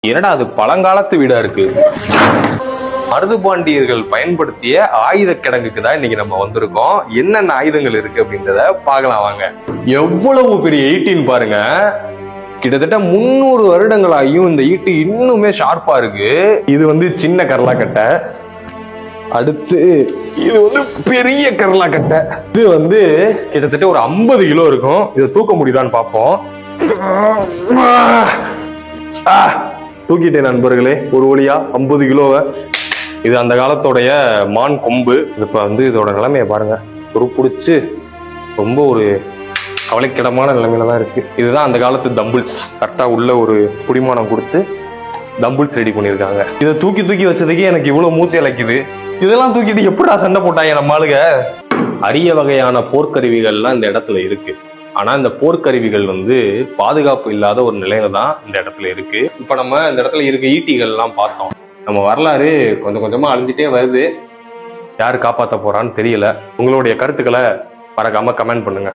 என்னடா அது பழங்காலத்து வீடா இருக்கு. மருதுபாண்டியர்கள் பயன்படுத்திய ஆயுத கிடங்குக்கு தான் இன்னைக்கு நம்ம வந்திருக்கோம். என்னென்ன ஆயுதங்கள் இருக்கு அப்படின்றத பார்க்கலாம் வாங்க. எவ்வளவு பெரிய ஈட்டின்னு பாருங்க. கிட்டத்தட்ட 300 வருடங்களாயும் இந்த ஈட்டி இன்னுமே ஷார்ப்பா இருக்கு. இது வந்து சின்ன கரலாக்கட்டை. அடுத்து இது வந்து பெரிய கரலாக்கட்டை. இது வந்து கிட்டத்தட்ட ஒரு 50 கிலோ இருக்கும். இதை தூக்க முடியுதான்னு பார்ப்போம். தூக்கிட்டேன் நண்பர்களே, ஒரு வழியா 50 கிலோவை. இது அந்த காலத்தோடைய மான் கொம்பு. இப்ப வந்து இதோட நிலைமையை பாருங்க, துருப்பிடிச்சு ரொம்ப ஒரு கவலைக்கிடமான நிலைமையில தான் இருக்கு. இதுதான் அந்த காலத்து தம்பிள்ஸ். கரெக்டா உள்ள ஒரு குடிமானம் கொடுத்து தம்பிள்ஸ் ரெடி பண்ணியிருக்காங்க. இதை தூக்கி தூக்கி வச்சதுக்கே எனக்கு இவ்வளவு மூச்சு இழைக்குது. இதெல்லாம் தூக்கிட்டு எப்படா சண்டை போட்டாங்க நம்ம ஆளுங்க. அரிய வகையான போர்க்கருவிகள்லாம் இந்த இடத்துல இருக்கு. ஆனா இந்த போர்க்கருவிகள் வந்து பாதுகாப்பு இல்லாத ஒரு நிலையில தான் இந்த இடத்துல இருக்கு. இப்ப நம்ம இந்த இடத்துல இருக்க ஈட்டிகள் எல்லாம் பார்த்தோம். நம்ம வரலாறு கொஞ்சம் கொஞ்சமா அழிஞ்சிட்டே வருது. யாரு காப்பாற்ற போறான்னு தெரியல. உங்களுடைய கருத்துக்களை மறக்காம கமெண்ட் பண்ணுங்க.